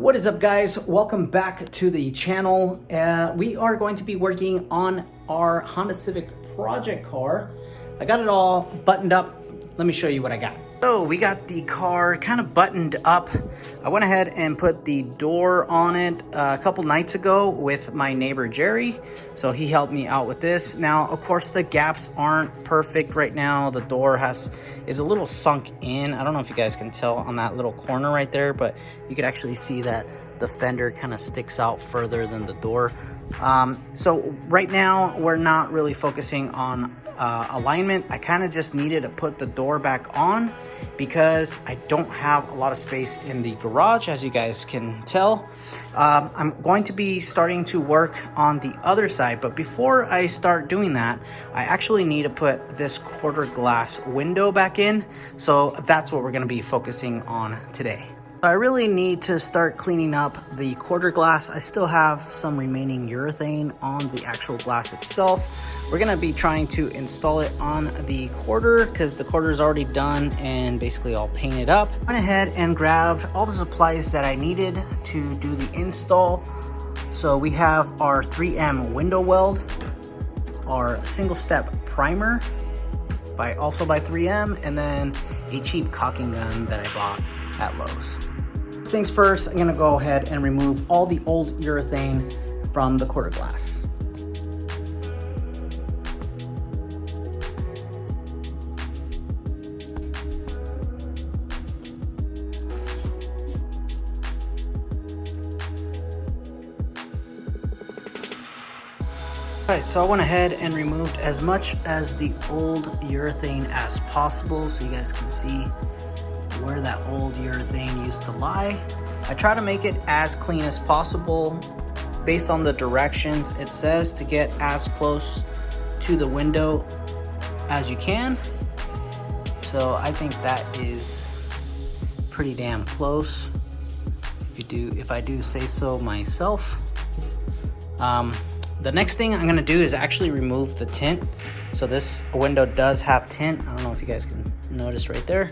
What is up, guys? Welcome back to the channel. We are going to be working on our Honda Civic project car. I got it all buttoned up. Let me show you what I got. So we got the car kind of buttoned up. I went ahead and put the door on it a couple nights ago with my neighbor Jerry. So he helped me out with this. Now, of course, the gaps aren't perfect right now. The door is a little sunk in. I don't know if you guys can tell on that little corner right there, but you could actually see that the fender kind of sticks out further than the door. So right now we're not really focusing on alignment. I kind of just needed to put the door back on because I don't have a lot of space in the garage, as you guys can tell. I'm going to be starting to work on the other side, but before I start doing that, I actually need to put this quarter glass window back in. So that's what we're going to be focusing on today. I really need to start cleaning up the quarter glass. I still have some remaining urethane on the actual glass itself. We're gonna be trying to install it on the quarter because the quarter is already done and basically all painted up. I went ahead and grabbed all the supplies that I needed to do the install. So we have our 3M window weld, our single step primer, also by 3M, and then a cheap caulking gun that I bought at Lowe's. Things first, I'm gonna go ahead and remove all the old urethane from the quarter glass. Alright, so I went ahead and removed as much as the old urethane as possible so you guys can see where that old urethane used to lie. I try to make it as clean as possible based on the directions. It says to get as close to the window as you can. So I think that is pretty damn close, if I do say so myself. The next thing I'm gonna do is actually remove the tint. So this window does have tint. I don't know if you guys can notice right there.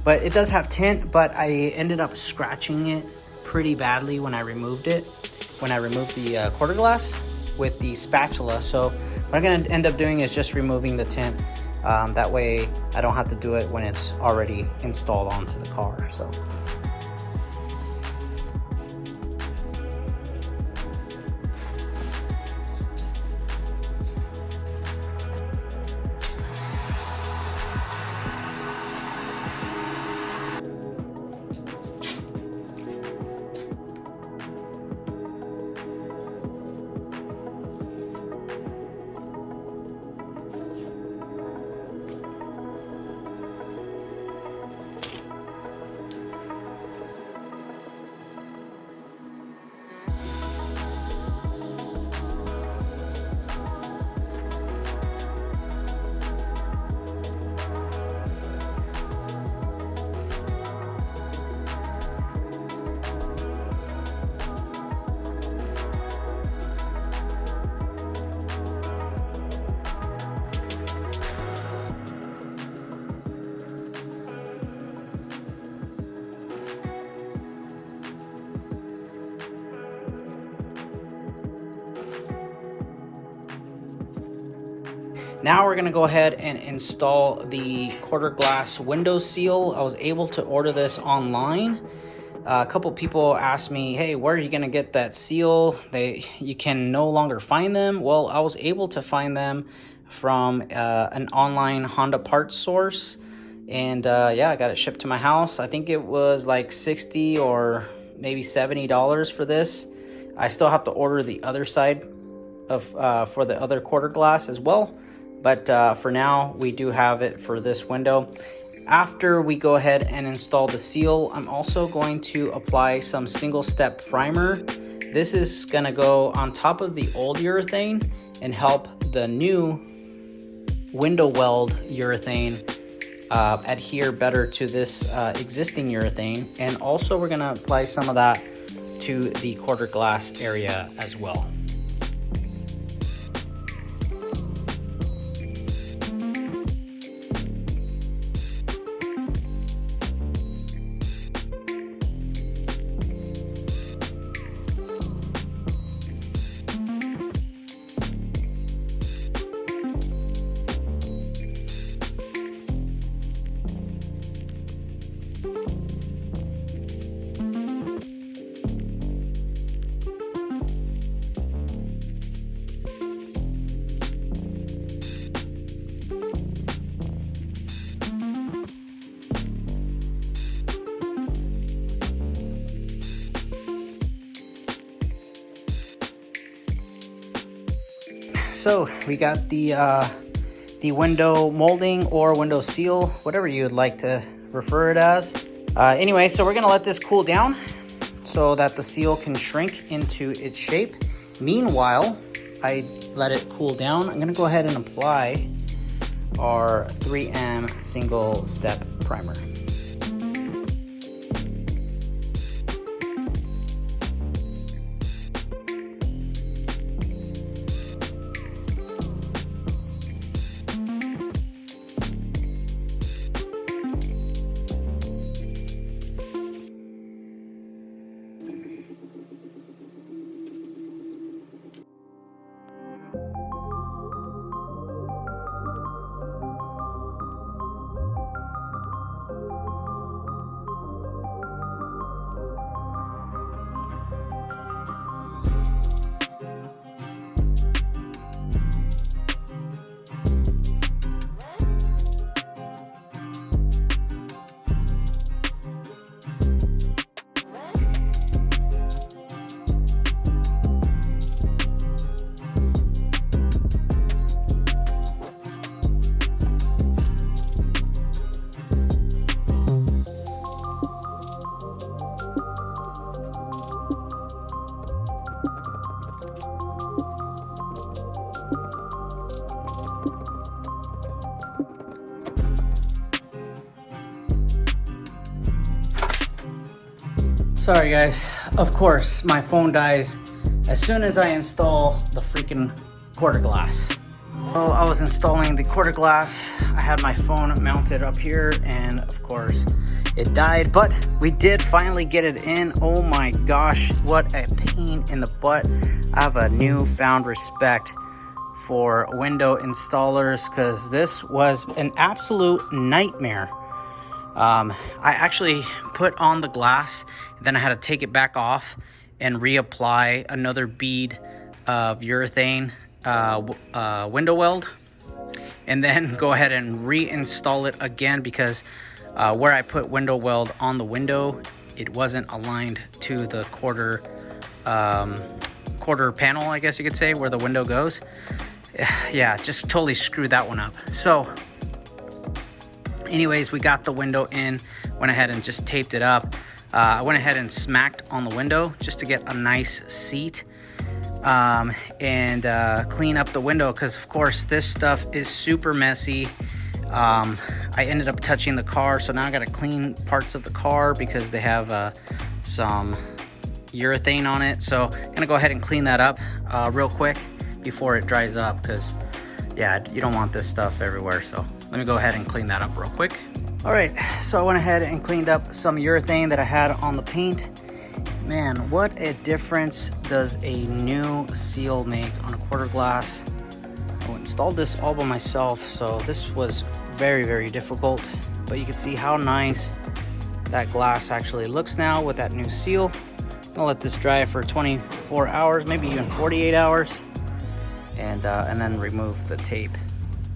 But it does have tint, but I ended up scratching it pretty badly when I removed it. When I removed the quarter glass with the spatula. So what I'm gonna end up doing is just removing the tint. That way I don't have to do it when it's already installed onto the car. So. Now we're gonna go ahead and install the quarter glass window seal. I was able to order this online. A couple people asked me, hey, where are you gonna get that seal? You can no longer find them. Well, I was able to find them from an online Honda parts source. And yeah, I got it shipped to my house. I think it was like $60 or maybe $70 for this. I still have to order the other side of for the other quarter glass as well. But for now, we do have it for this window. After we go ahead and install the seal, I'm also going to apply some single step primer. This is gonna go on top of the old urethane and help the new window weld urethane adhere better to this existing urethane. And also we're gonna apply some of that to the quarter glass area as well. so we got the window molding or window seal, whatever you would like to refer it as. Anyway, so we're gonna let this cool down so that the seal can shrink into its shape. Meanwhile, I let it cool down. I'm gonna go ahead and apply our 3M single step primer. Sorry guys, of course my phone dies as soon as I install the freaking quarter glass. So I was installing the quarter glass, I had my phone mounted up here and of course it died, but we did finally get it in. Oh my gosh, what a pain in the butt. I have a newfound respect for window installers because this was an absolute nightmare. I actually put on the glass, then I had to take it back off and reapply another bead of urethane window weld, and then go ahead and reinstall it again because where I put window weld on the window, it wasn't aligned to the quarter panel, I guess you could say, where the window goes. Yeah, just totally screwed that one up. So anyways, we got the window in, went ahead and just taped it up. I went ahead and smacked on the window just to get a nice seat and clean up the window because of course this stuff is super messy. I ended up touching the car, so now I got to clean parts of the car because they have some urethane on it. So I'm gonna go ahead and clean that up real quick before it dries up because yeah, you don't want this stuff everywhere. So let me go ahead and clean that up real quick. All right, so I went ahead and cleaned up some urethane that I had on the paint. Man, what a difference does a new seal make on a quarter glass. I installed this all by myself, so this was very, very difficult, but you can see how nice that glass actually looks now with that new seal. I'll let this dry for 24 hours, maybe even 48 hours, and then remove the tape.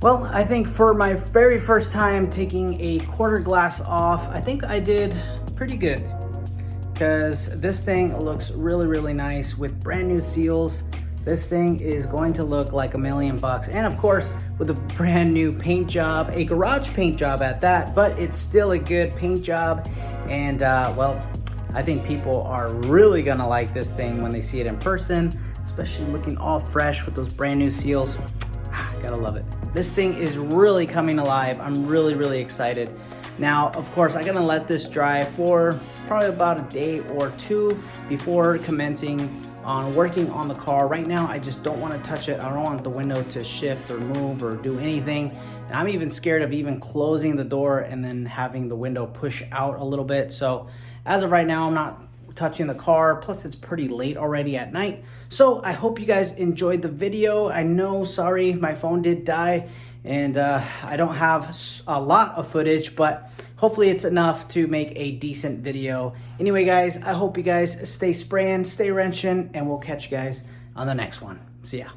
Well, I think for my very first time taking a quarter glass off, I think I did pretty good because this thing looks really, really nice with brand new seals. This thing is going to look like $1 million bucks. And of course, with a brand new paint job, a garage paint job at that, but it's still a good paint job. And well, I think people are really gonna like this thing when they see it in person, especially looking all fresh with those brand new seals. Gotta love it. This thing is really coming alive. I'm really, really excited. Now, of course, I'm gonna let this dry for probably about a day or two before commencing on working on the car. Right now, I just don't wanna touch it. I don't want the window to shift or move or do anything. And I'm even scared of even closing the door and then having the window push out a little bit. So as of right now, I'm not touching the car. Plus it's pretty late already at night. So I hope you guys enjoyed the video. I know, sorry, my phone did die and I don't have a lot of footage, but hopefully it's enough to make a decent video. Anyway, guys, I hope you guys stay spraying, stay wrenching, and we'll catch you guys on the next one. See ya.